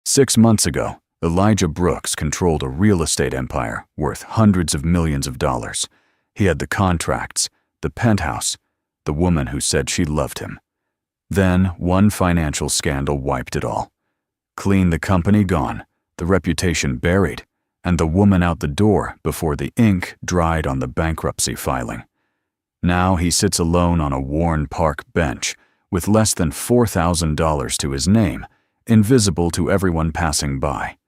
6 months ago, Elijah Brooks controlled a real estate empire worth hundreds of millions of dollars. He had the contracts, the penthouse, the woman who said she loved him. Then, one financial scandal wiped it all. Clean the company gone, the reputation buried, and the woman out the door before the ink dried on the bankruptcy filing. Now he sits alone on a worn park bench with less than $4,000 to his name, invisible to everyone passing by.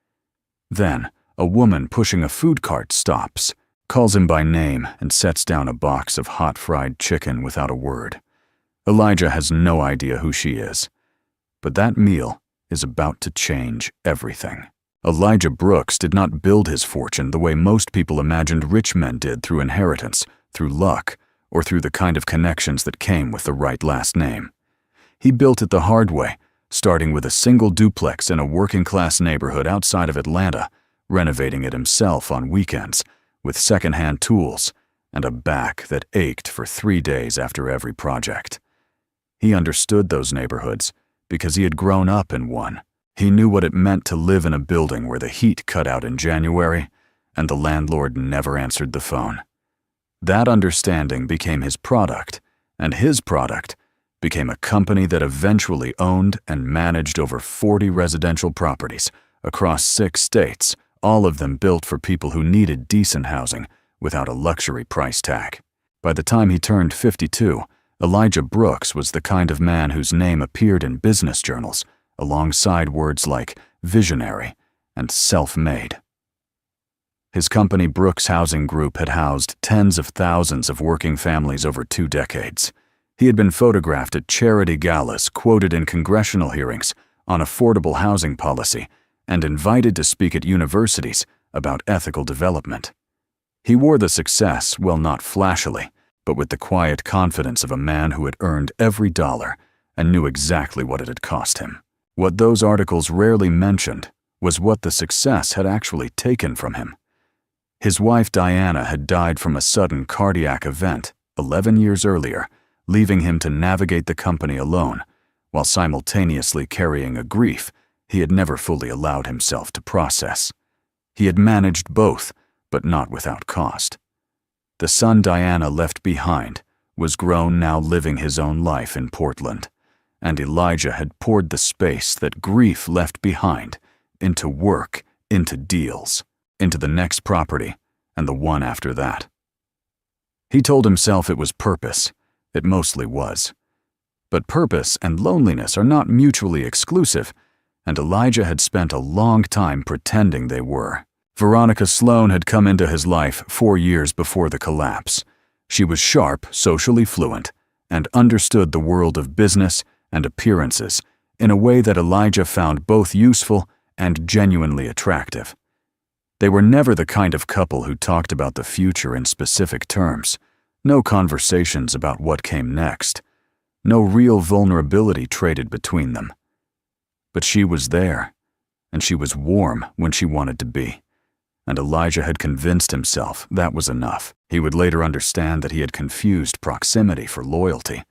Then, a woman pushing a food cart stops, calls him by name, and sets down a box of hot fried chicken without a word. Elijah has no idea who she is. But that meal is about to change everything. Elijah Brooks did not build his fortune the way most people imagined rich men did, through inheritance, through luck, or through the kind of connections that came with the right last name. He built it the hard way, starting with a single duplex in a working-class neighborhood outside of Atlanta, renovating it himself on weekends, with second-hand tools, and a back that ached for 3 days after every project. He understood those neighborhoods because he had grown up in one. He knew what it meant to live in a building where the heat cut out in January and the landlord never answered the phone. That understanding became his product, and his product became a company that eventually owned and managed over 40 residential properties across 6 states, all of them built for people who needed decent housing without a luxury price tag. By the time he turned 52, Elijah Brooks was the kind of man whose name appeared in business journals alongside words like visionary and self-made. His company, Brooks Housing Group, had housed tens of thousands of working families over 2 decades. He had been photographed at charity galas, quoted in congressional hearings on affordable housing policy, and invited to speak at universities about ethical development. He wore the success, well, not flashily, but with the quiet confidence of a man who had earned every dollar and knew exactly what it had cost him. What those articles rarely mentioned was what the success had actually taken from him. His wife Diana had died from a sudden cardiac event 11 years earlier, leaving him to navigate the company alone, while simultaneously carrying a grief he had never fully allowed himself to process. He had managed both, but not without cost. The son Diana left behind was grown, now living his own life in Portland, and Elijah had poured the space that grief left behind into work, into deals, into the next property and the one after that. He told himself it was purpose. It mostly was. But purpose and loneliness are not mutually exclusive, and Elijah had spent a long time pretending they were. Veronica Sloan had come into his life 4 years before the collapse. She was sharp, socially fluent, and understood the world of business and appearances in a way that Elijah found both useful and genuinely attractive. They were never the kind of couple who talked about the future in specific terms. No conversations about what came next. No real vulnerability traded between them. But she was there, and she was warm when she wanted to be. And Elijah had convinced himself that was enough. He would later understand that he had confused proximity for loyalty.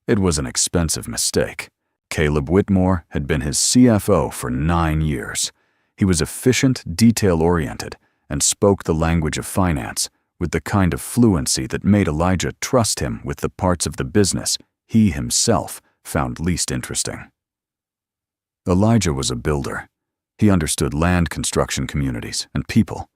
It was an expensive mistake. Caleb Whitmore had been his CFO for 9 years. He was efficient, detail-oriented, and spoke the language of finance with the kind of fluency that made Elijah trust him with the parts of the business he himself found least interesting. Elijah was a builder. He understood land construction communities and people,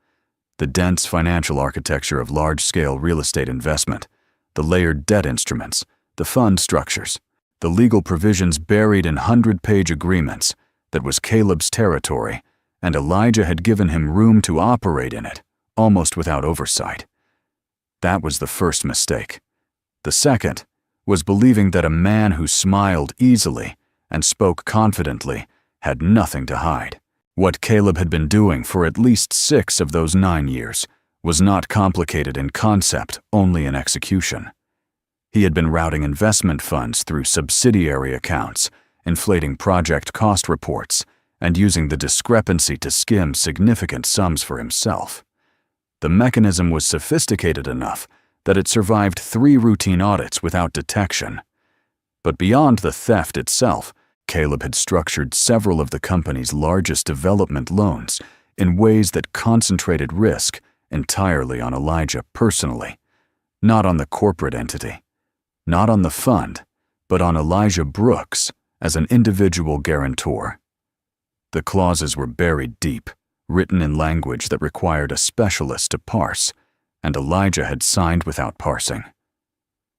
the dense financial architecture of large-scale real estate investment, the layered debt instruments, the fund structures, the legal provisions buried in 100-page agreements. That was Caleb's territory, and Elijah had given him room to operate in it, almost without oversight. That was the first mistake. The second was believing that a man who smiled easily and spoke confidently had nothing to hide. What Caleb had been doing for at least 6 of those 9 years was not complicated in concept, only in execution. He had been routing investment funds through subsidiary accounts, inflating project cost reports, and using the discrepancy to skim significant sums for himself. The mechanism was sophisticated enough that it survived 3 routine audits without detection. But beyond the theft itself, Caleb had structured several of the company's largest development loans in ways that concentrated risk entirely on Elijah personally, not on the corporate entity, not on the fund, but on Elijah Brooks as an individual guarantor. The clauses were buried deep, written in language that required a specialist to parse, and Elijah had signed without parsing.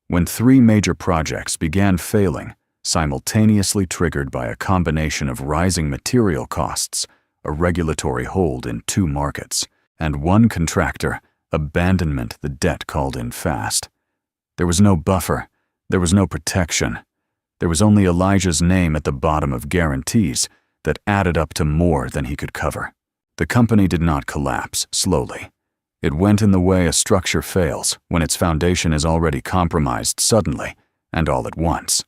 When 3 major projects began failing, simultaneously triggered by a combination of rising material costs, a regulatory hold in 2 markets, and one contractor, abandonment the debt called in fast. There was no buffer, there was no protection. There was only Elijah's name at the bottom of guarantees that added up to more than he could cover. The company did not collapse slowly. It went in the way a structure fails when its foundation is already compromised suddenly and all at once.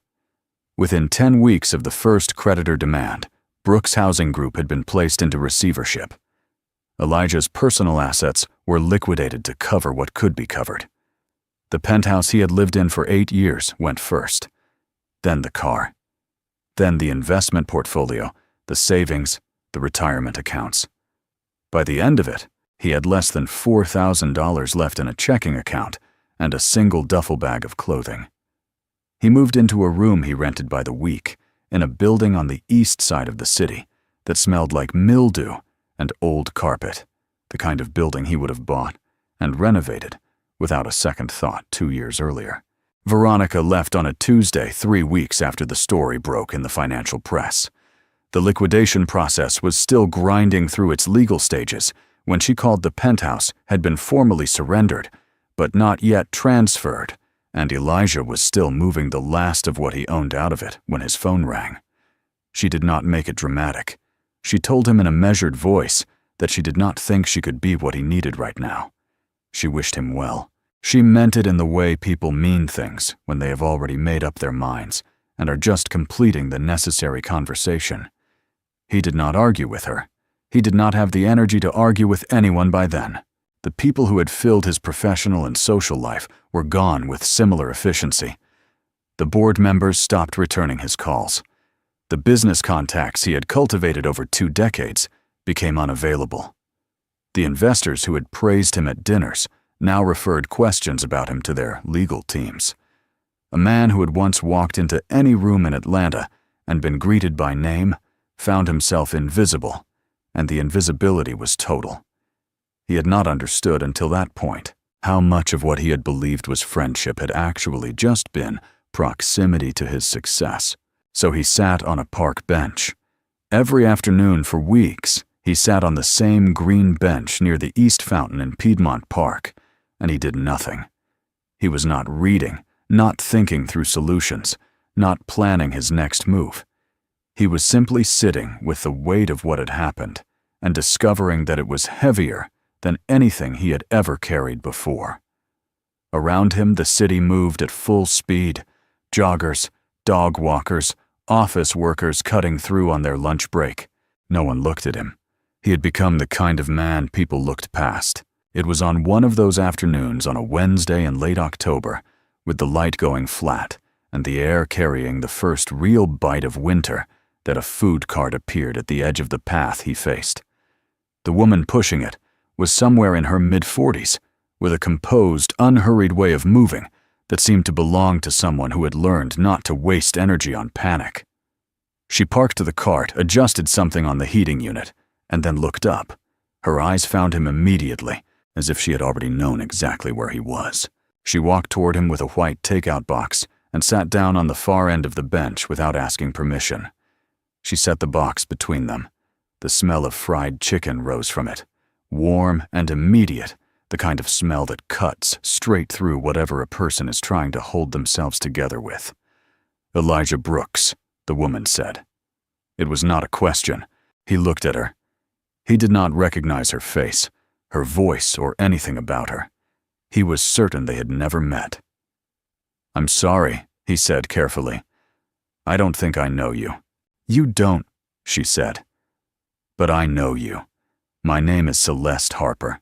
Within 10 weeks of the first creditor demand, Brooks Housing Group had been placed into receivership. Elijah's personal assets were liquidated to cover what could be covered. The penthouse he had lived in for 8 years went first. Then the car. Then the investment portfolio, the savings, the retirement accounts. By the end of it, he had less than $4,000 left in a checking account and a single duffel bag of clothing. He moved into a room he rented by the week in a building on the east side of the city that smelled like mildew and old carpet, the kind of building he would have bought and renovated without a second thought 2 years earlier. Veronica left on a Tuesday 3 weeks after the story broke in the financial press. The liquidation process was still grinding through its legal stages when she called the penthouse had been formally surrendered, but not yet transferred, and Elijah was still moving the last of what he owned out of it when his phone rang. She did not make it dramatic. She told him in a measured voice that she did not think she could be what he needed right now. She wished him well. She meant it in the way people mean things when they have already made up their minds and are just completing the necessary conversation. He did not argue with her. He did not have the energy to argue with anyone by then. The people who had filled his professional and social life were gone with similar efficiency. The board members stopped returning his calls. The business contacts he had cultivated over 2 decades became unavailable. The investors who had praised him at dinners now referred questions about him to their legal teams. A man who had once walked into any room in Atlanta and been greeted by name found himself invisible, and the invisibility was total. He had not understood until that point how much of what he had believed was friendship had actually just been proximity to his success. So he sat on a park bench. Every afternoon for weeks, he sat on the same green bench near the East Fountain in Piedmont Park, and he did nothing. He was not reading, not thinking through solutions, not planning his next move. He was simply sitting with the weight of what had happened and discovering that it was heavier than anything he had ever carried before. Around him, the city moved at full speed. Joggers, dog walkers, office workers cutting through on their lunch break. No one looked at him. He had become the kind of man people looked past. It was on one of those afternoons on a Wednesday in late October, with the light going flat and the air carrying the first real bite of winter, that a food cart appeared at the edge of the path he faced. The woman pushing it was somewhere in her mid-40s, with a composed, unhurried way of moving that seemed to belong to someone who had learned not to waste energy on panic. She parked the cart, adjusted something on the heating unit, and then looked up. Her eyes found him immediately, as if she had already known exactly where he was. She walked toward him with a white takeout box and sat down on the far end of the bench without asking permission. She set the box between them. The smell of fried chicken rose from it, warm and immediate, the kind of smell that cuts straight through whatever a person is trying to hold themselves together with. "Elijah Brooks," the woman said. It was not a question. He looked at her. He did not recognize her face, her voice, or anything about her. He was certain they had never met. "I'm sorry," he said carefully. "I don't think I know you." "You don't," she said. "But I know you. My name is Celeste Harper.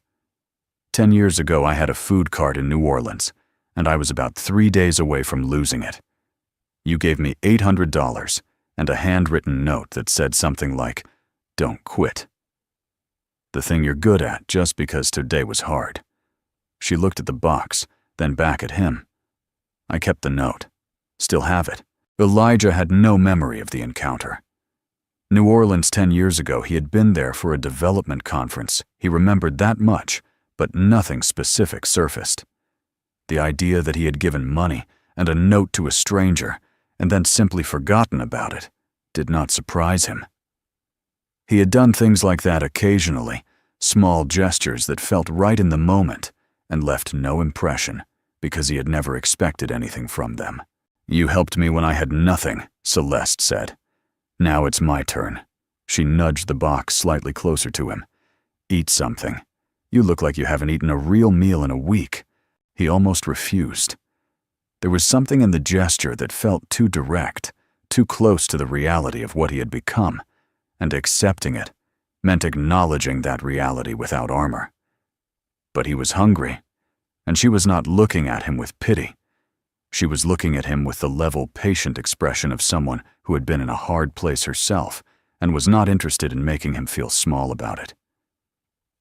10 years ago, I had a food cart in New Orleans, and I was about 3 days away from losing it. You gave me $800, and a handwritten note that said something like, "Don't quit. The thing you're good at just because today was hard." She looked at the box, then back at him. I kept the note. Still have it. Elijah had no memory of the encounter. New Orleans 10 years ago, he had been there for a development conference. He remembered that much, but nothing specific surfaced. The idea that he had given money and a note to a stranger and then simply forgotten about it did not surprise him. He had done things like that occasionally, small gestures that felt right in the moment and left no impression because he had never expected anything from them. "You helped me when I had nothing," Celeste said. "Now it's my turn." She nudged the box slightly closer to him. "Eat something. You look like you haven't eaten a real meal in a week." He almost refused. There was something in the gesture that felt too direct, too close to the reality of what he had become, and accepting it meant acknowledging that reality without armor. But he was hungry, and she was not looking at him with pity. She was looking at him with the level, patient expression of someone who had been in a hard place herself and was not interested in making him feel small about it.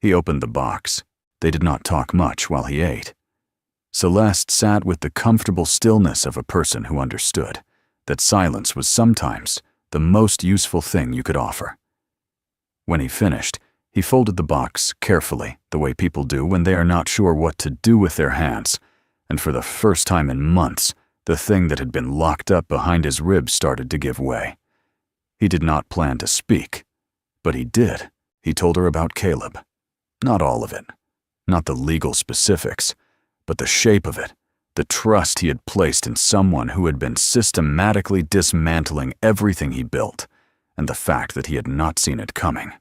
He opened the box. They did not talk much while he ate. Celeste sat with the comfortable stillness of a person who understood that silence was sometimes the most useful thing you could offer. When he finished, he folded the box carefully, the way people do when they are not sure what to do with their hands, and for the first time in months, the thing that had been locked up behind his ribs started to give way. He did not plan to speak, but he did. He told her about Caleb. Not all of it, not the legal specifics, but the shape of it, the trust he had placed in someone who had been systematically dismantling everything he built, and the fact that he had not seen it coming.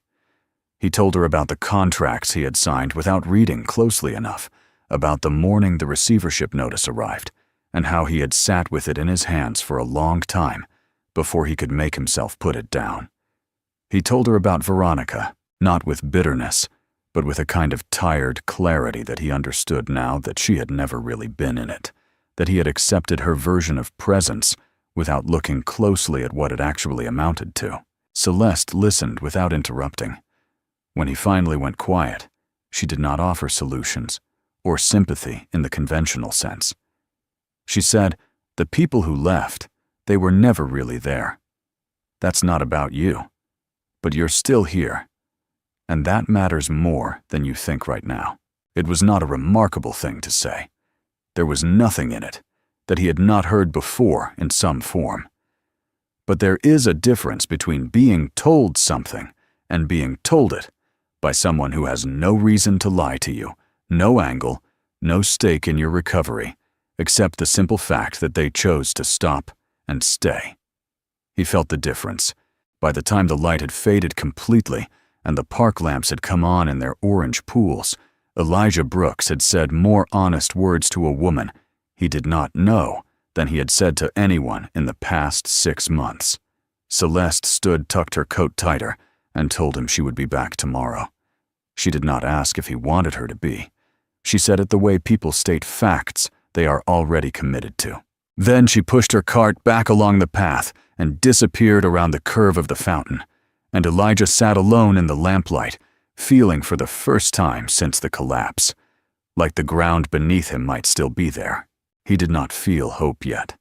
He told her about the contracts he had signed without reading closely enough, about the morning the receivership notice arrived, and how he had sat with it in his hands for a long time before he could make himself put it down. He told her about Veronica, not with bitterness, but with a kind of tired clarity that he understood now that she had never really been in it, that he had accepted her version of presence without looking closely at what it actually amounted to. Celeste listened without interrupting. When he finally went quiet, she did not offer solutions or sympathy in the conventional sense. She said, "The people who left, they were never really there. That's not about you, but you're still here. And that matters more than you think right now." It was not a remarkable thing to say. There was nothing in it that he had not heard before in some form. But there is a difference between being told something and being told it by someone who has no reason to lie to you, no angle, no stake in your recovery, except the simple fact that they chose to stop and stay. He felt the difference. By the time the light had faded completely and the park lamps had come on in their orange pools, Elijah Brooks had said more honest words to a woman he did not know than he had said to anyone in the past 6 months. Celeste tucked her coat tighter, and told him she would be back tomorrow. She did not ask if he wanted her to be. She said it the way people state facts they are already committed to. Then she pushed her cart back along the path and disappeared around the curve of the fountain, and Elijah sat alone in the lamplight, feeling for the first time since the collapse, like the ground beneath him might still be there. He did not feel hope yet.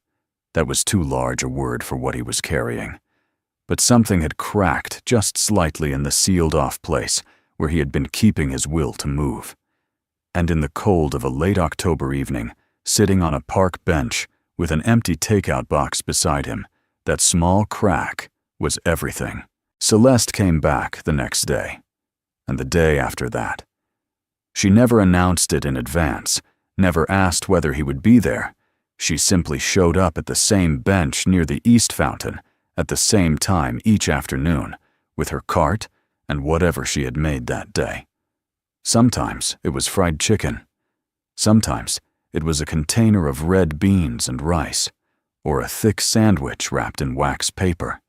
That was too large a word for what he was carrying. But something had cracked just slightly in the sealed-off place where he had been keeping his will to move. And in the cold of a late October evening, sitting on a park bench with an empty takeout box beside him, that small crack was everything. Celeste came back the next day, and the day after that. She never announced it in advance, never asked whether he would be there. She simply showed up at the same bench near the East Fountain at the same time each afternoon, with her cart and whatever she had made that day. Sometimes it was fried chicken. Sometimes it was a container of red beans and rice, or a thick sandwich wrapped in wax paper.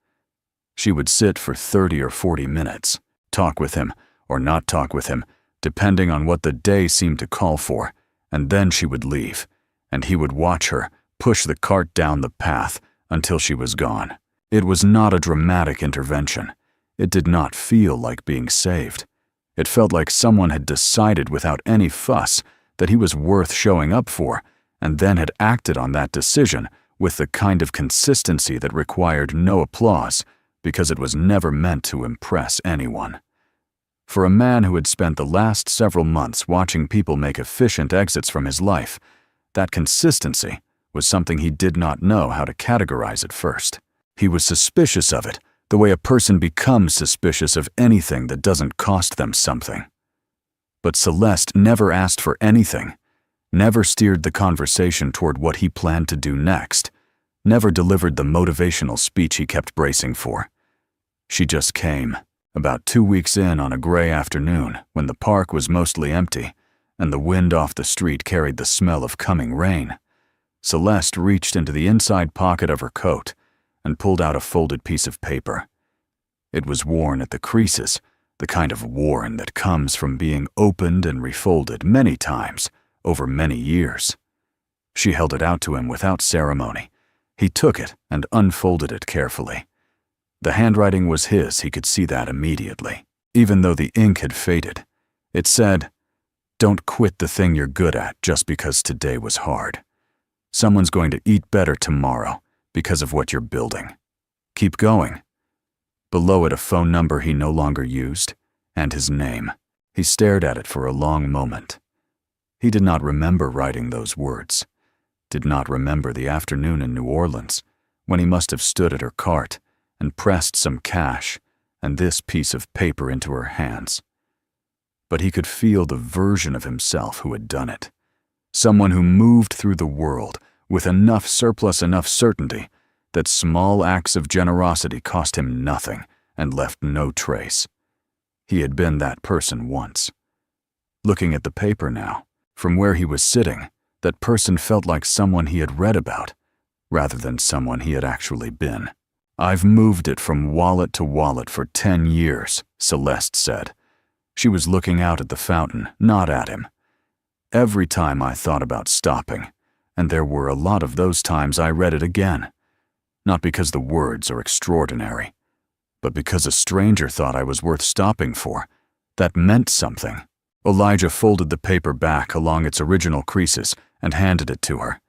She would sit for 30 or 40 minutes, talk with him or not talk with him, depending on what the day seemed to call for, and then she would leave, and he would watch her push the cart down the path until she was gone. It was not a dramatic intervention. It did not feel like being saved. It felt like someone had decided without any fuss that he was worth showing up for, and then had acted on that decision with the kind of consistency that required no applause, because it was never meant to impress anyone. For a man who had spent the last several months watching people make efficient exits from his life, that consistency was something he did not know how to categorize at first. He was suspicious of it, the way a person becomes suspicious of anything that doesn't cost them something. But Celeste never asked for anything, never steered the conversation toward what he planned to do next, never delivered the motivational speech he kept bracing for. She just came, about 2 weeks in on a gray afternoon when the park was mostly empty and the wind off the street carried the smell of coming rain. Celeste reached into the inside pocket of her coat and pulled out a folded piece of paper. It was worn at the creases, the kind of worn that comes from being opened and refolded many times over many years. She held it out to him without ceremony. He took it and unfolded it carefully. The handwriting was his, he could see that immediately, even though the ink had faded. It said, "Don't quit the thing you're good at just because today was hard. Someone's going to eat better tomorrow because of what you're building. Keep going." Below it, a phone number he no longer used, and his name. He stared at it for a long moment. He did not remember writing those words, did not remember the afternoon in New Orleans, when he must have stood at her cart and pressed some cash and this piece of paper into her hands. But he could feel the version of himself who had done it, someone who moved through the world with enough surplus, enough certainty that small acts of generosity cost him nothing and left no trace. He had been that person once. Looking at the paper now, from where he was sitting, that person felt like someone he had read about, rather than someone he had actually been. "I've moved it from wallet to wallet for 10 years, Celeste said. She was looking out at the fountain, not at him. Every time I thought about stopping, and there were a lot of those times, I read it again. Not because the words are extraordinary, but because a stranger thought I was worth stopping for. That meant something." Elijah folded the paper back along its original creases and handed it to her.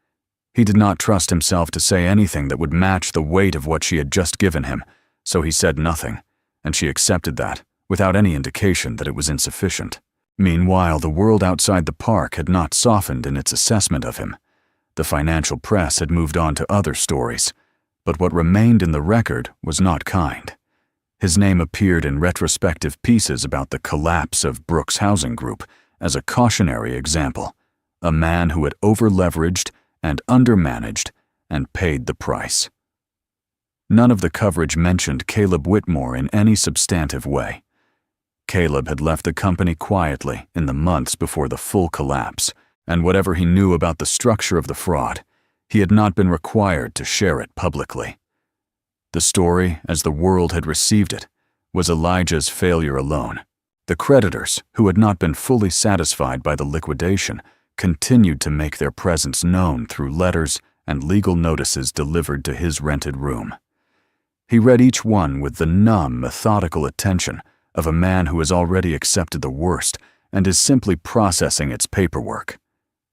He did not trust himself to say anything that would match the weight of what she had just given him, so he said nothing, and she accepted that, without any indication that it was insufficient. Meanwhile, the world outside the park had not softened in its assessment of him. The financial press had moved on to other stories, but what remained in the record was not kind. His name appeared in retrospective pieces about the collapse of Brooks Housing Group as a cautionary example, a man who had over-leveraged and undermanaged and paid the price. None of the coverage mentioned Caleb Whitmore in any substantive way. Caleb had left the company quietly in the months before the full collapse, and whatever he knew about the structure of the fraud, he had not been required to share it publicly. The story, as the world had received it, was Elijah's failure alone. The creditors, who had not been fully satisfied by the liquidation, continued to make their presence known through letters and legal notices delivered to his rented room. He read each one with the numb, methodical attention of a man who has already accepted the worst and is simply processing its paperwork.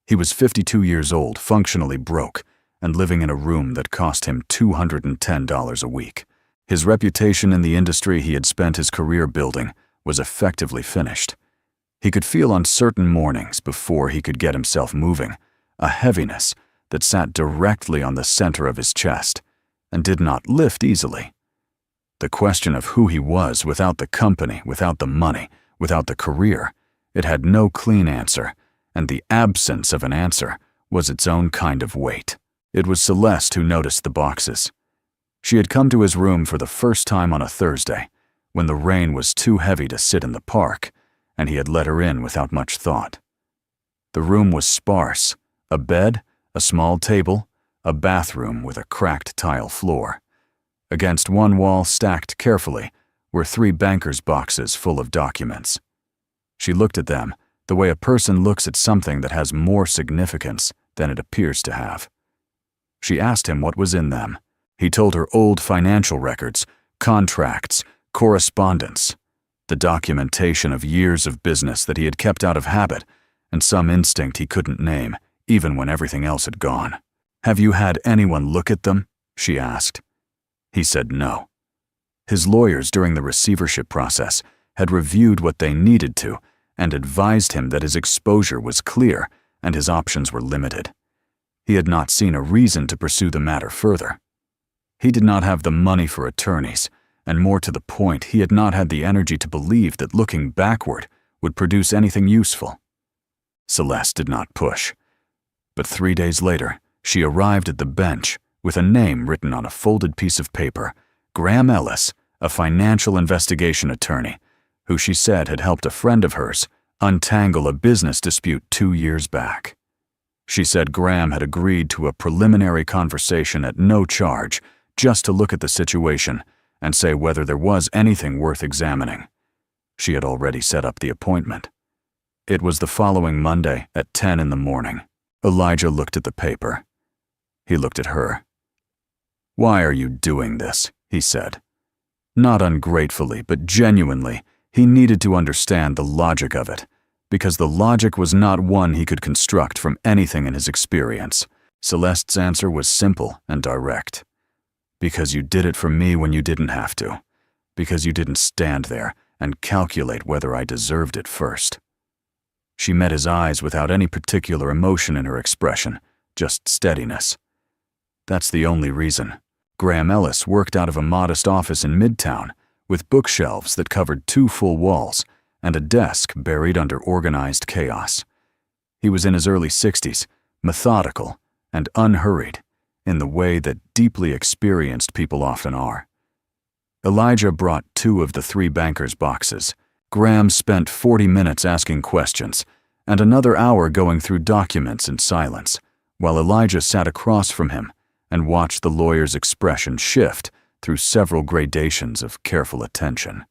He was 52 years old, functionally broke, and living in a room that cost him $210 a week. His reputation in the industry he had spent his career building was effectively finished. He could feel on certain mornings, before he could get himself moving, a heaviness that sat directly on the center of his chest and did not lift easily. The question of who he was without the company, without the money, without the career, it had no clean answer, and the absence of an answer was its own kind of weight. It was Celeste who noticed the boxes. She had come to his room for the first time on a Thursday, when the rain was too heavy to sit in the park, and he had let her in without much thought. The room was sparse: a bed, a small table, a bathroom with a cracked tile floor. Against one wall, stacked carefully, were 3 banker's boxes full of documents. She looked at them the way a person looks at something that has more significance than it appears to have. She asked him what was in them, He told her old financial records, contracts, correspondence, the documentation of years of business that he had kept out of habit, and some instinct he couldn't name, even when everything else had gone. "Have you had anyone look at them?" she asked. He said no. His lawyers during the receivership process had reviewed what they needed to and advised him that his exposure was clear and his options were limited. He had not seen a reason to pursue the matter further. He did not have the money for attorneys, and more to the point, he had not had the energy to believe that looking backward would produce anything useful. Celeste did not push. But 3 days later, she arrived at the bench with a name written on a folded piece of paper, Graham Ellis, a financial investigation attorney, who she said had helped a friend of hers untangle a business dispute 2 years back. She said Graham had agreed to a preliminary conversation at no charge just to look at the situation and say whether there was anything worth examining. She had already set up the appointment. It was the following Monday at 10 in the morning. Elijah looked at the paper. He looked at her. "Why are you doing this?" he said. Not ungratefully, but genuinely, he needed to understand the logic of it, because the logic was not one he could construct from anything in his experience. Celeste's answer was simple and direct. "Because you did it for me when you didn't have to. Because you didn't stand there and calculate whether I deserved it first." She met his eyes without any particular emotion in her expression, just steadiness. "That's the only reason." Graham Ellis worked out of a modest office in Midtown, with bookshelves that covered 2 full walls and a desk buried under organized chaos. He was in his early 60s, methodical and unhurried, in the way that deeply experienced people often are. Elijah brought 2 of the 3 bankers' boxes. Graham spent 40 minutes asking questions and another hour going through documents in silence, while Elijah sat across from him and watched the lawyer's expression shift through several gradations of careful attention.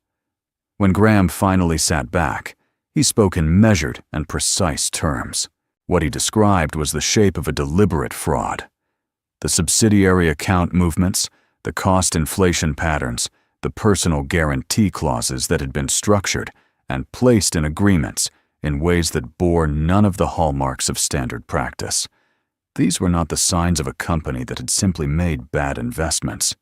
When Graham finally sat back, he spoke in measured and precise terms. What he described was the shape of a deliberate fraud. The subsidiary account movements, the cost inflation patterns, the personal guarantee clauses that had been structured and placed in agreements in ways that bore none of the hallmarks of standard practice. These were not the signs of a company that had simply made bad investments.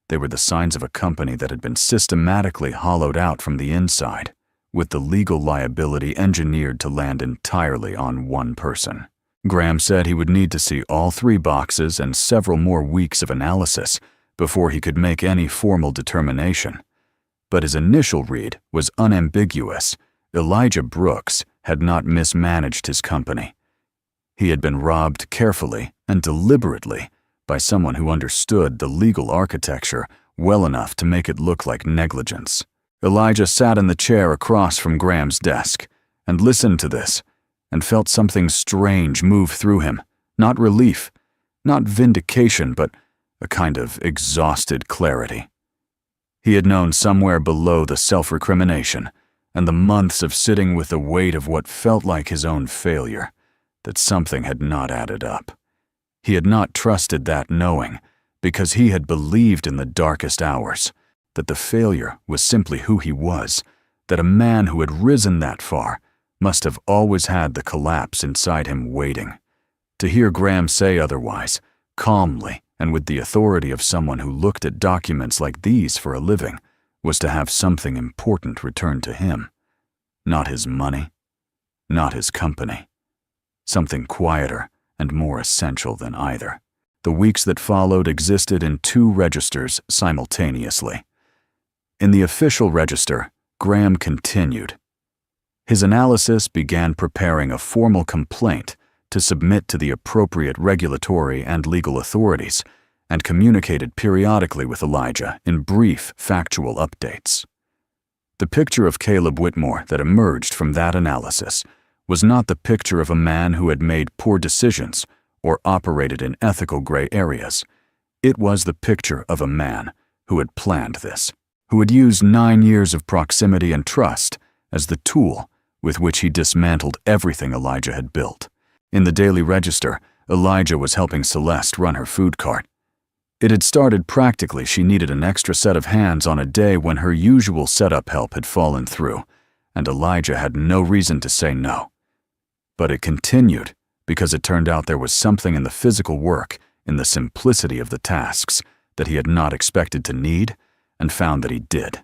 They were the signs of a company that had been systematically hollowed out from the inside, with the legal liability engineered to land entirely on one person. Graham said he would need to see all 3 boxes and several more weeks of analysis before he could make any formal determination. But his initial read was unambiguous. Elijah Brooks had not mismanaged his company. He had been robbed carefully and deliberately by someone who understood the legal architecture well enough to make it look like negligence. Elijah sat in the chair across from Graham's desk and listened to this and felt something strange move through him, not relief, not vindication, but a kind of exhausted clarity. He had known somewhere below the self-recrimination and the months of sitting with the weight of what felt like his own failure, that something had not added up. He had not trusted that knowing because he had believed in the darkest hours that the failure was simply who he was, that a man who had risen that far must have always had the collapse inside him waiting. To hear Graham say otherwise, calmly and with the authority of someone who looked at documents like these for a living, was to have something important returned to him. Not his money, not his company. Something quieter and more essential than either. The weeks that followed existed in 2 registers simultaneously. In the official register, Graham continued. His analysis began preparing a formal complaint to submit to the appropriate regulatory and legal authorities, and communicated periodically with Elijah in brief, factual updates. The picture of Caleb Whitmore that emerged from that analysis was not the picture of a man who had made poor decisions or operated in ethical gray areas. It was the picture of a man who had planned this, who had used 9 years of proximity and trust as the tool with which he dismantled everything Elijah had built. In the Daily Register, Elijah was helping Celeste run her food cart. It had started practically she needed an extra set of hands on a day when her usual setup help had fallen through, and Elijah had no reason to say no. But it continued because it turned out there was something in the physical work, in the simplicity of the tasks, that he had not expected to need, and found that he did.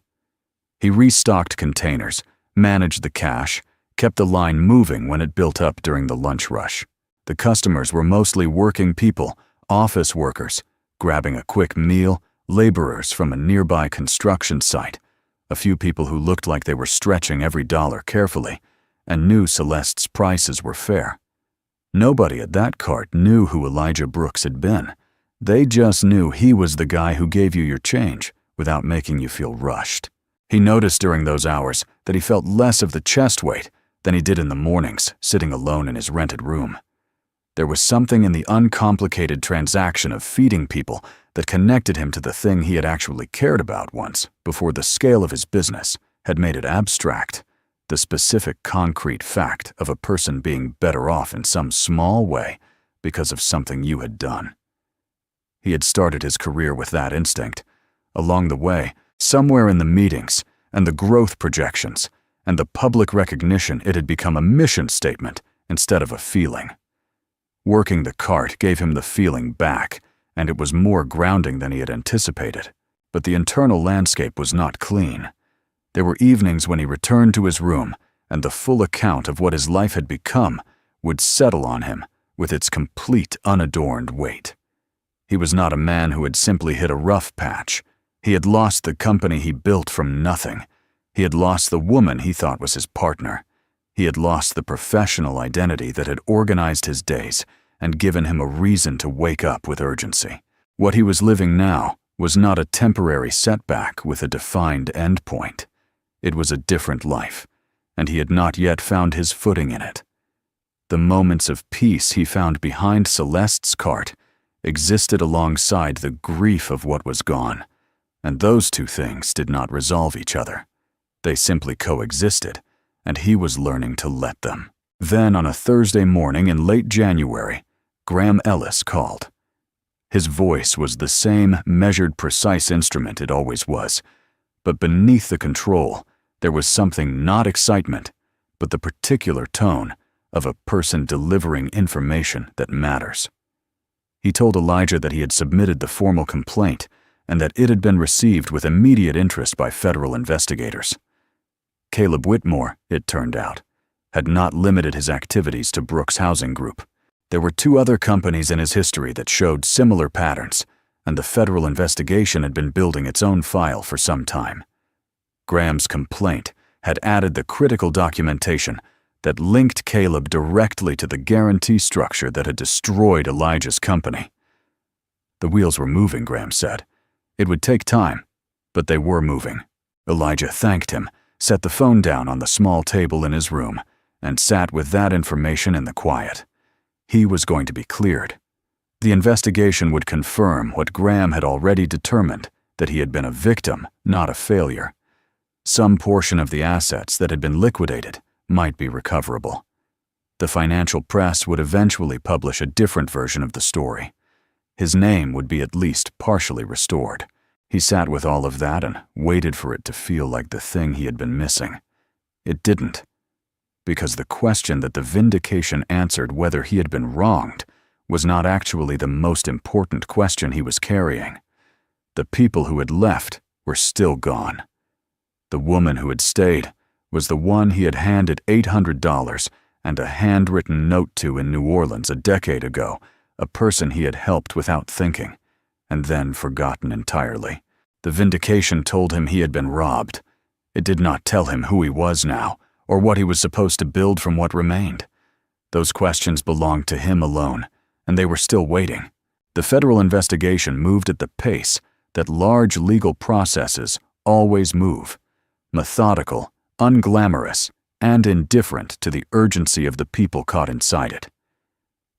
He restocked containers, managed the cash, kept the line moving when it built up during the lunch rush. The customers were mostly working people, office workers, grabbing a quick meal, laborers from a nearby construction site, a few people who looked like they were stretching every dollar carefully, and knew Celeste's prices were fair. Nobody at that cart knew who Elijah Brooks had been. They just knew he was the guy who gave you your change without making you feel rushed. He noticed during those hours that he felt less of the chest weight than he did in the mornings, sitting alone in his rented room. There was something in the uncomplicated transaction of feeding people that connected him to the thing he had actually cared about once, before the scale of his business had made it abstract, the specific concrete fact of a person being better off in some small way because of something you had done. He had started his career with that instinct. Along the way, somewhere in the meetings and the growth projections and the public recognition, it had become a mission statement instead of a feeling. Working the cart gave him the feeling back, and it was more grounding than he had anticipated. But the internal landscape was not clean. There were evenings when he returned to his room, and the full account of what his life had become would settle on him with its complete, unadorned weight. He was not a man who had simply hit a rough patch. He had lost the company he built from nothing. He had lost the woman he thought was his partner. He had lost the professional identity that had organized his days and given him a reason to wake up with urgency. What he was living now was not a temporary setback with a defined endpoint. It was a different life, and he had not yet found his footing in it. The moments of peace he found behind Celeste's cart existed alongside the grief of what was gone, and those two things did not resolve each other. They simply coexisted, and he was learning to let them. Then, on a Thursday morning in late January, Graham Ellis called. His voice was the same measured, precise instrument it always was, but beneath the control, there was something, not excitement, but the particular tone of a person delivering information that matters. He told Elijah that he had submitted the formal complaint and that it had been received with immediate interest by federal investigators. Caleb Whitmore, it turned out, had not limited his activities to Brooks Housing Group. There were two other companies in his history that showed similar patterns, and the federal investigation had been building its own file for some time. Graham's complaint had added the critical documentation that linked Caleb directly to the guarantee structure that had destroyed Elijah's company. The wheels were moving, Graham said. It would take time, but they were moving. Elijah thanked him, set the phone down on the small table in his room, and sat with that information in the quiet. He was going to be cleared. The investigation would confirm what Graham had already determined, that he had been a victim, not a failure. Some portion of the assets that had been liquidated might be recoverable. The financial press would eventually publish a different version of the story. His name would be at least partially restored. He sat with all of that and waited for it to feel like the thing he had been missing. It didn't, because the question that the vindication answered, whether he had been wronged, was not actually the most important question he was carrying. The people who had left were still gone. The woman who had stayed was the one he had handed $800 and a handwritten note to in New Orleans a decade ago, a person he had helped without thinking, and then forgotten entirely. The vindication told him he had been robbed. It did not tell him who he was now, or what he was supposed to build from what remained. Those questions belonged to him alone, and they were still waiting. The federal investigation moved at the pace that large legal processes always move, methodical, unglamorous, and indifferent to the urgency of the people caught inside it.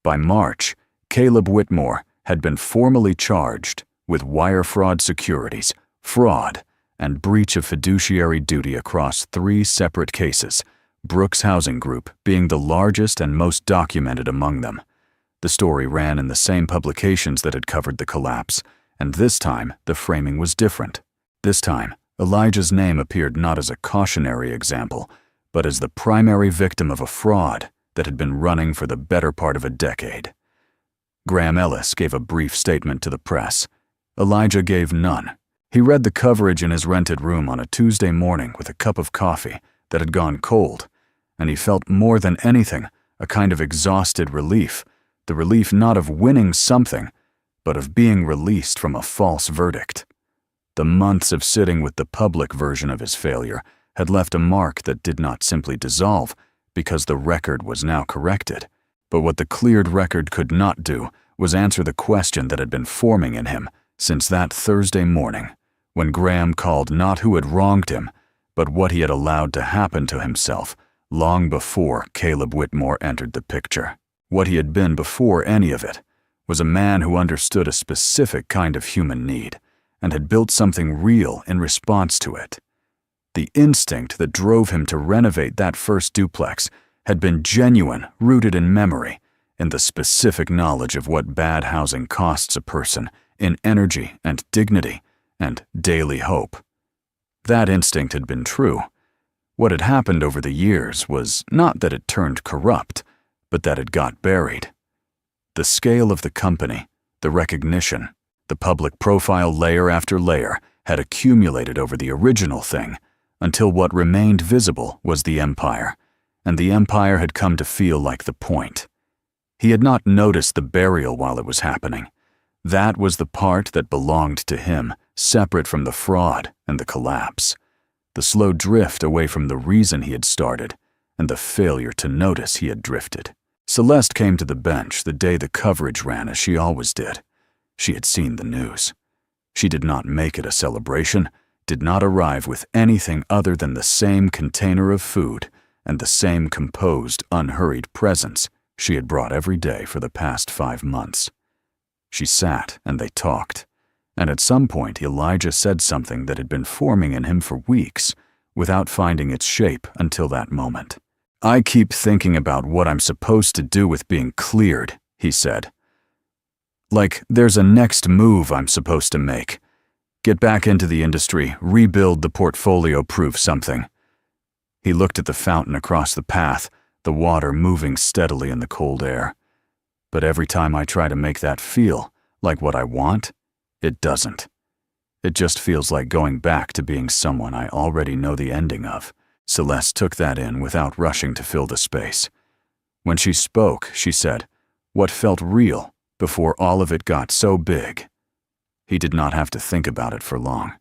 By March, Caleb Whitmore had been formally charged with wire fraud securities, fraud, and breach of fiduciary duty across 3 separate cases, Brooks Housing Group being the largest and most documented among them. The story ran in the same publications that had covered the collapse, And this time, the framing was different. This time, Elijah's name appeared not as a cautionary example, but as the primary victim of a fraud that had been running for the better part of a decade. Graham Ellis gave a brief statement to the press. Elijah gave none. He read the coverage in his rented room on a Tuesday morning with a cup of coffee that had gone cold, and he felt more than anything a kind of exhausted relief, the relief not of winning something, but of being released from a false verdict. The months of sitting with the public version of his failure had left a mark that did not simply dissolve because the record was now corrected, but what the cleared record could not do was answer the question that had been forming in him since that Thursday morning, when Graham called not who had wronged him, but what he had allowed to happen to himself long before Caleb Whitmore entered the picture. What he had been before any of it was a man who understood a specific kind of human need and had built something real in response to it. The instinct that drove him to renovate that first duplex had been genuine, rooted in memory, in the specific knowledge of what bad housing costs a person in energy and dignity and daily hope. That instinct had been true. What had happened over the years was not that it turned corrupt, but that it got buried. The scale of the company, the recognition, the public profile layer after layer had accumulated over the original thing until what remained visible was the empire, and the empire had come to feel like the point. He had not noticed the burial while it was happening. That was the part that belonged to him, separate from the fraud and the collapse. The slow drift away from the reason he had started, and the failure to notice he had drifted. Celeste came to the bench the day the coverage ran as she always did. She had seen the news. She did not make it a celebration, did not arrive with anything other than the same container of food and the same composed, unhurried presence she had brought every day for the past 5 months. She sat and they talked, and at some point Elijah said something that had been forming in him for weeks without finding its shape until that moment. "I keep thinking about what I'm supposed to do with being cleared," he said. "Like there's a next move I'm supposed to make. Get back into the industry, rebuild the portfolio, prove something." He looked at the fountain across the path, the water moving steadily in the cold air. "But every time I try to make that feel like what I want, it doesn't. It just feels like going back to being someone I already know the ending of." Celeste took that in without rushing to fill the space. When she spoke, she said, what felt real before all of it got so big. He did not have to think about it for long.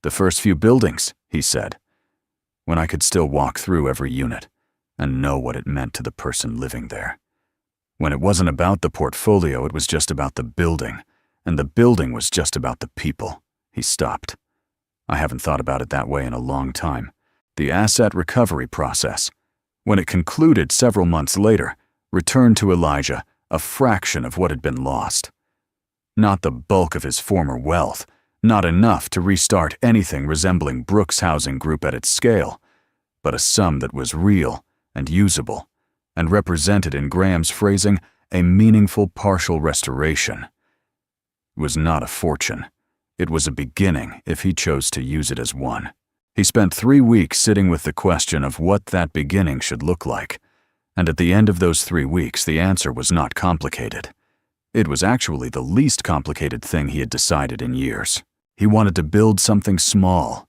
"The first few buildings," he said, when I could still walk through every unit and know what it meant to the person living there. When it wasn't about the portfolio, it was just about the building, and the building was just about the people." He stopped. "I haven't thought about it that way in a long time." The asset recovery process, when it concluded several months later, returned to Elijah a fraction of what had been lost. Not the bulk of his former wealth, not enough to restart anything resembling Brooks Housing Group at its scale, but a sum that was real and usable, and represented in Graham's phrasing a meaningful partial restoration. It was not a fortune. It was a beginning if he chose to use it as one. He spent 3 weeks sitting with the question of what that beginning should look like, and at the end of those 3 weeks the answer was not complicated. It was actually the least complicated thing he had decided in years. He wanted to build something small,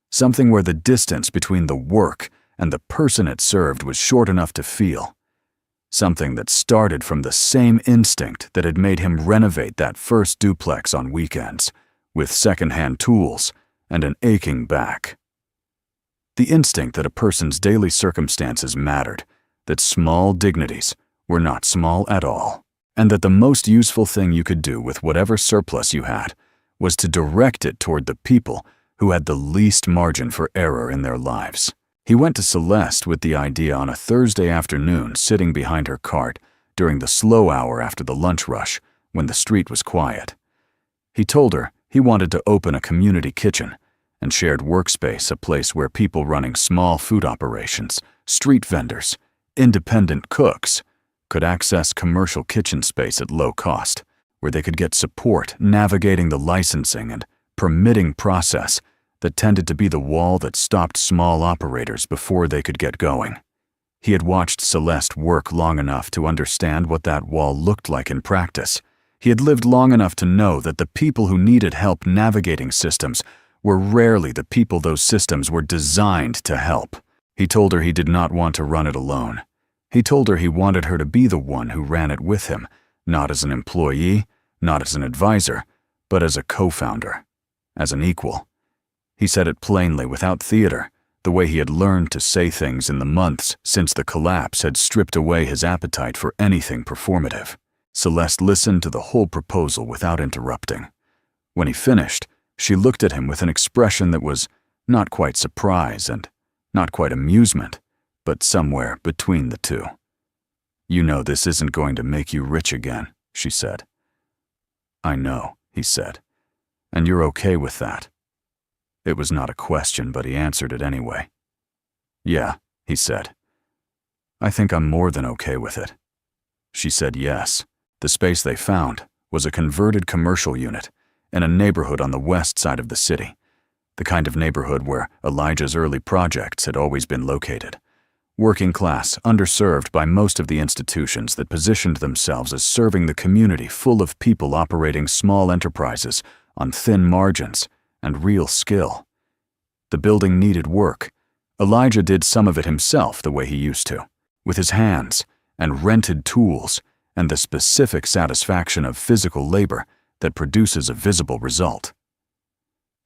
something where the distance between the work and the person it served was short enough to feel, something that started from the same instinct that had made him renovate that first duplex on weekends, with second-hand tools and an aching back. The instinct that a person's daily circumstances mattered, that small dignities were not small at all, and that the most useful thing you could do with whatever surplus you had was to direct it toward the people who had the least margin for error in their lives. He went to Celeste with the idea on a Thursday afternoon, sitting behind her cart during the slow hour after the lunch rush when the street was quiet. He told her he wanted to open a community kitchen and shared workspace, a place where people running small food operations, street vendors, independent cooks could access commercial kitchen space at low cost, where they could get support navigating the licensing and permitting process that tended to be the wall that stopped small operators before they could get going. He had watched Celeste work long enough to understand what that wall looked like in practice. He had lived long enough to know that the people who needed help navigating systems were rarely the people those systems were designed to help. He told her he did not want to run it alone. He told her he wanted her to be the one who ran it with him, not as an employee, not as an advisor, but as a co-founder, as an equal. He said it plainly, without theater, the way he had learned to say things in the months since the collapse had stripped away his appetite for anything performative. Celeste listened to the whole proposal without interrupting. When he finished, she looked at him with an expression that was not quite surprise and not quite amusement, but somewhere between the two. "You know this isn't going to make you rich again," she said. "I know," he said. "And you're okay with that?" It was not a question, but he answered it anyway. "Yeah," he said. "I think I'm more than okay with it." She said yes. The space they found was a converted commercial unit in a neighborhood on the west side of the city, the kind of neighborhood where Elijah's early projects had always been located. Working class, underserved by most of the institutions that positioned themselves as serving the community, full of people operating small enterprises on thin margins and real skill. The building needed work. Elijah did some of it himself the way he used to, with his hands and rented tools and the specific satisfaction of physical labor that produces a visible result.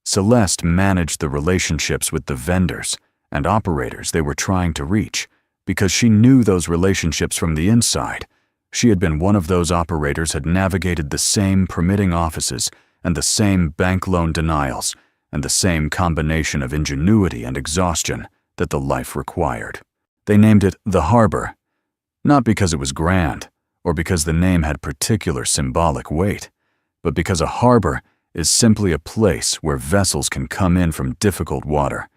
Celeste managed the relationships with the vendors and operators they were trying to reach because she knew those relationships from the inside. She had been one of those operators, had navigated the same permitting offices and the same bank loan denials and the same combination of ingenuity and exhaustion that the life required. They named it the Harbor, not because it was grand or because the name had particular symbolic weight, but because a harbor is simply a place where vessels can come in from difficult water,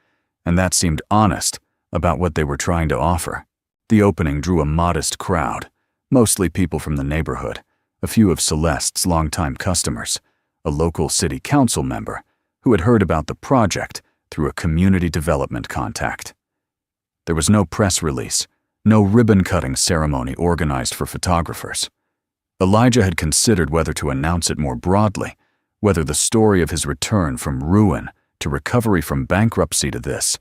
and that seemed honest about what they were trying to offer. The opening drew a modest crowd, mostly people from the neighborhood, a few of Celeste's longtime customers, a local city council member who had heard about the project through a community development contact. There was no press release, no ribbon-cutting ceremony organized for photographers. Elijah had considered whether to announce it more broadly, whether the story of his return from ruin to recovery from bankruptcy to this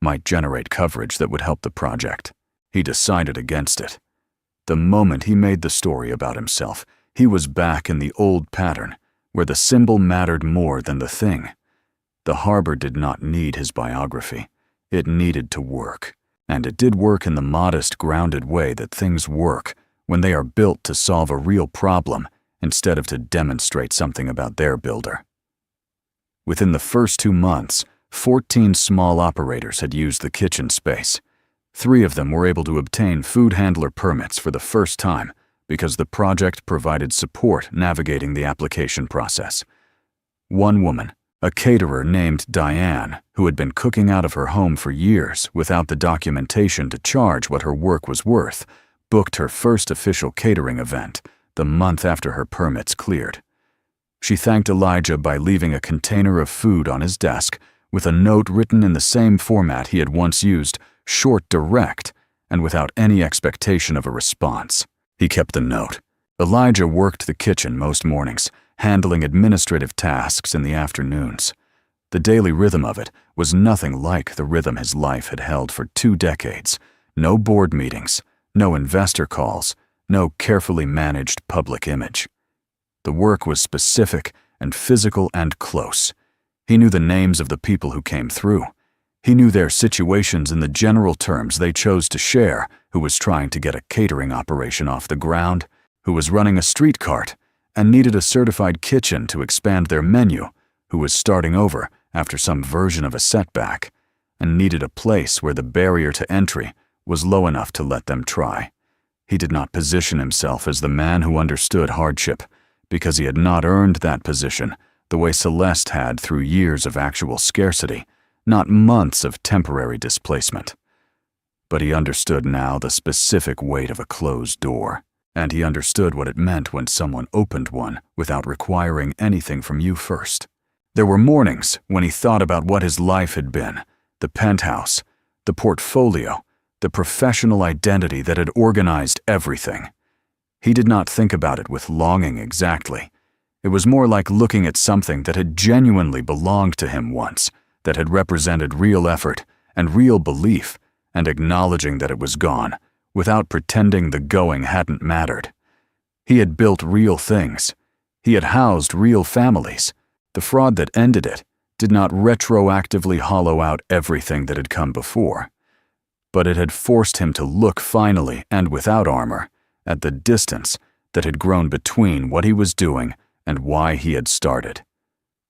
might generate coverage that would help the project. He decided against it. The moment he made the story about himself, he was back in the old pattern, where the symbol mattered more than the thing. The harbor did not need his biography. It needed to work, and it did work in the modest, grounded way that things work when they are built to solve a real problem instead of to demonstrate something about their builder. Within the first 2 months, 14 small operators had used the kitchen space. 3 of them were able to obtain food handler permits for the first time because the project provided support navigating the application process. One woman, a caterer named Diane, who had been cooking out of her home for years without the documentation to charge what her work was worth, booked her first official catering event the month after her permits cleared. She thanked Elijah by leaving a container of food on his desk with a note written in the same format he had once used, short, direct, and without any expectation of a response. He kept the note. Elijah worked the kitchen most mornings, handling administrative tasks in the afternoons. The daily rhythm of it was nothing like the rhythm his life had held for 2 decades. No board meetings, no investor calls, no carefully managed public image. The work was specific and physical and close. He knew the names of the people who came through. He knew their situations in the general terms they chose to share, who was trying to get a catering operation off the ground, who was running a street cart and needed a certified kitchen to expand their menu, who was starting over after some version of a setback, and needed a place where the barrier to entry was low enough to let them try. He did not position himself as the man who understood hardship, because he had not earned that position the way Celeste had through years of actual scarcity, not months of temporary displacement. But he understood now the specific weight of a closed door. And he understood what it meant when someone opened one without requiring anything from you first. There were mornings when he thought about what his life had been, the penthouse, the portfolio, the professional identity that had organized everything. He did not think about it with longing exactly. It was more like looking at something that had genuinely belonged to him once, that had represented real effort and real belief, and acknowledging that it was gone, without pretending the going hadn't mattered. He had built real things. He had housed real families. The fraud that ended it did not retroactively hollow out everything that had come before, but it had forced him to look finally and without armor at the distance that had grown between what he was doing and why he had started.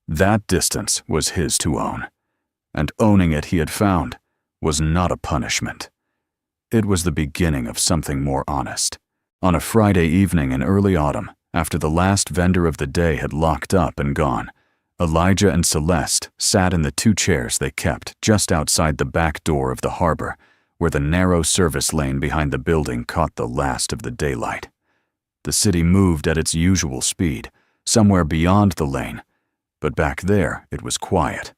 That distance was his to own, and owning it, he had found, was not a punishment. It was the beginning of something more honest. On a Friday evening in early autumn, after the last vendor of the day had locked up and gone, Elijah and Celeste sat in the 2 chairs they kept just outside the back door of the harbor, where the narrow service lane behind the building caught the last of the daylight. The city moved at its usual speed, somewhere beyond the lane, but back there it was quiet.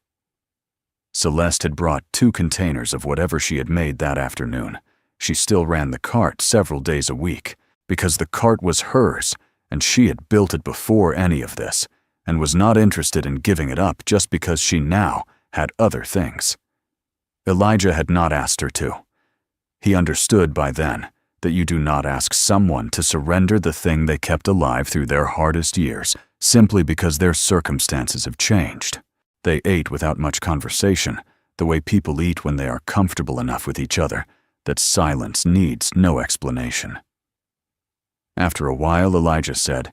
Celeste had brought 2 containers of whatever she had made that afternoon. She still ran the cart several days a week, because the cart was hers, and she had built it before any of this, and was not interested in giving it up just because she now had other things. Elijah had not asked her to. He understood by then that you do not ask someone to surrender the thing they kept alive through their hardest years simply because their circumstances have changed. They ate without much conversation, the way people eat when they are comfortable enough with each other that silence needs no explanation. After a while, Elijah said,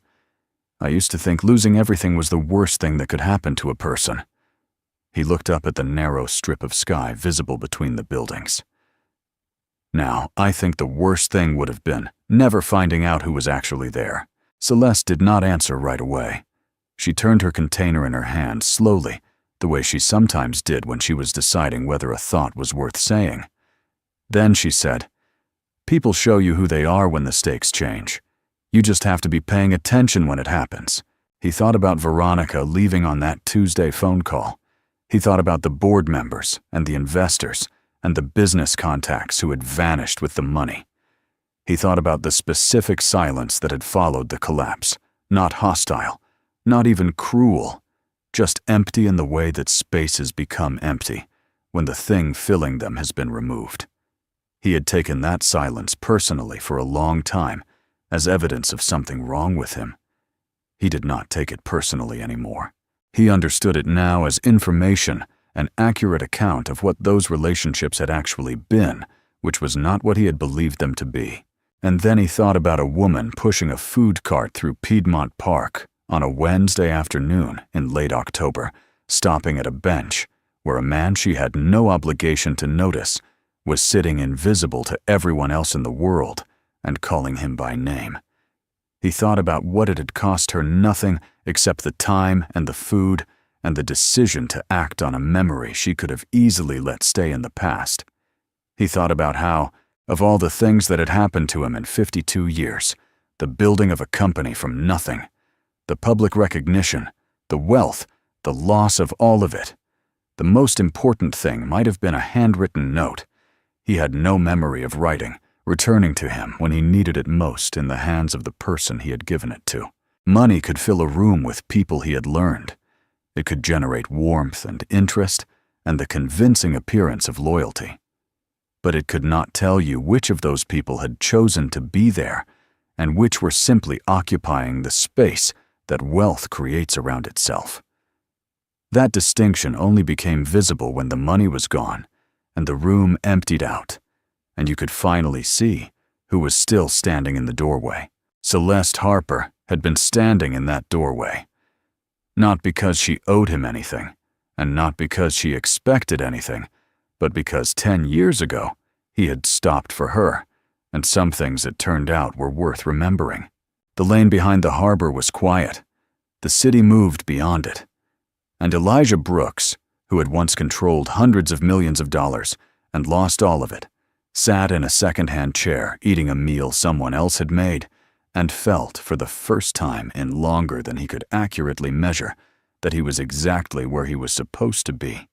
"I used to think losing everything was the worst thing that could happen to a person." He looked up at the narrow strip of sky visible between the buildings. "Now, I think the worst thing would have been never finding out who was actually there." Celeste did not answer right away. She turned her container in her hand slowly, the way she sometimes did when she was deciding whether a thought was worth saying. Then she said, "People show you who they are when the stakes change. You just have to be paying attention when it happens." He thought about Veronica leaving on that Tuesday phone call. He thought about the board members and the investors and the business contacts who had vanished with the money. He thought about the specific silence that had followed the collapse, not hostile, not even cruel, just empty in the way that spaces become empty when the thing filling them has been removed. He had taken that silence personally for a long time as evidence of something wrong with him. He did not take it personally anymore. He understood it now as information, an accurate account of what those relationships had actually been, which was not what he had believed them to be. And then he thought about a woman pushing a food cart through Piedmont Park on a Wednesday afternoon in late October, stopping at a bench where a man she had no obligation to notice was sitting invisible to everyone else in the world and calling him by name. He thought about what it had cost her nothing except the time and the food and the decision to act on a memory she could have easily let stay in the past. He thought about how, of all the things that had happened to him in 52 years, the building of a company from nothing, the public recognition, the wealth, the loss of all of it, the most important thing might have been a handwritten note. He had no memory of writing, returning to him when he needed it most in the hands of the person he had given it to. Money could fill a room with people he had learned. It could generate warmth and interest and the convincing appearance of loyalty. But it could not tell you which of those people had chosen to be there and which were simply occupying the space that wealth creates around itself. That distinction only became visible when the money was gone and the room emptied out, and you could finally see who was still standing in the doorway. Celeste Harper had been standing in that doorway, not because she owed him anything, and not because she expected anything, but because 10 years ago he had stopped for her, and some things it turned out were worth remembering. The lane behind the harbor was quiet. The city moved beyond it. And Elijah Brooks, who had once controlled hundreds of millions of dollars and lost all of it, sat in a second-hand chair eating a meal someone else had made and felt, for the first time in longer than he could accurately measure, that he was exactly where he was supposed to be.